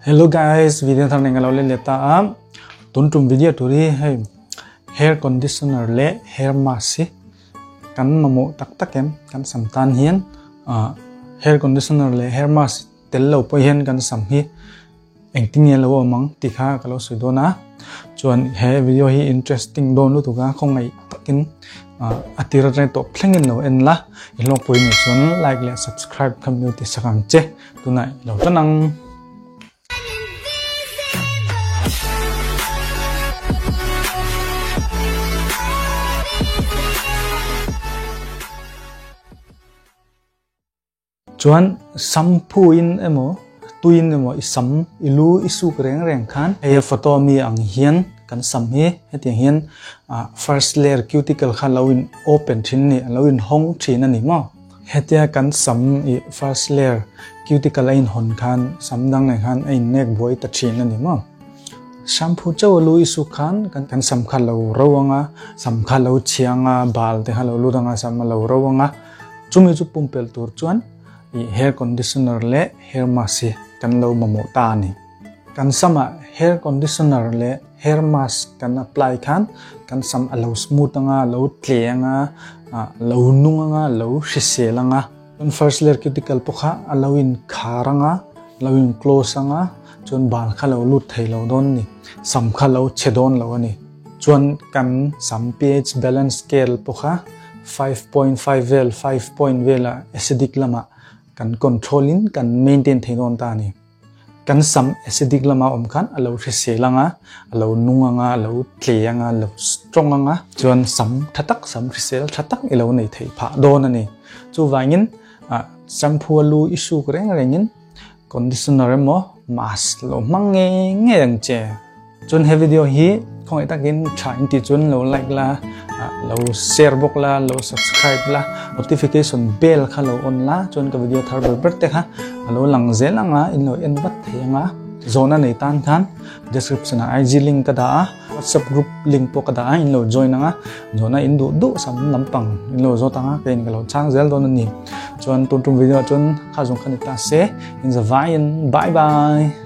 Hello guys, video thang nengal ole leta am tuntum video turi hey hair conditioner le hair mask kan mamu tak em kan samtan hian hair conditioner le hair mask tel lo po hian kan sam hi engting ye lo mang tikha kalo suidona chuan he video hi interesting don lu tuga khongai takin atira trai to thlengin lo en la ilong poi ni chuan like le subscribe community sakam che tunai lo tanang chuan shampoo in emo tuin emo isam ilu isu reng khan e photo mi ang hian kan sam hi hetiang hian first layer cuticle khan loin open thin ni loin hong thin ani mo hetia kan sam I first layer cuticle in hon khan samdang nei khan ai nek boi ta thin ani mo shampoo chaw lu isu khan kan sam khan lo rawanga sam khan lo chianga bal te halo ludanga sam lo rawanga chumi chu pumpel tur chuan hair conditioner le hair mask kan lo mamu ta ni kan sama hair conditioner le hair mask kan apply kan sam alo smooth anga lo tlenga lo nunga lo hriselanga on first layer cuticle pokha aloin kharanga loin close anga chon bal khalo lut thailo don ni sam khalo chedon lo ani chuan kan sam pH balance scale pokha 5.5 vel 5 point vela acidic lama kan controlling kan maintain theinon ta ni kan sam acidic lama khan alo hriselanga alo nunganga alo tleanga alo stronganga chuan sam thatak sam hrisel thatak ilo nei thei pha don ani chu wangin shampoo lu issue rengin conditioner mo mask lo mange ngeng che chun he video hi khoi takin thain ti chun lo like la lo share bok la lo subscribe la notification bell kha lo on la chun ka video thar ber te kha lo lang zelanga in lo en bat theyanga zona nei tan khan description IG link ka da WhatsApp group link po ka da in lo join nga zona in du sam lampang in lo zo tanga pen ka lo chang zel don ni chun tum video chun kha jong khan ta se in the vine bye bye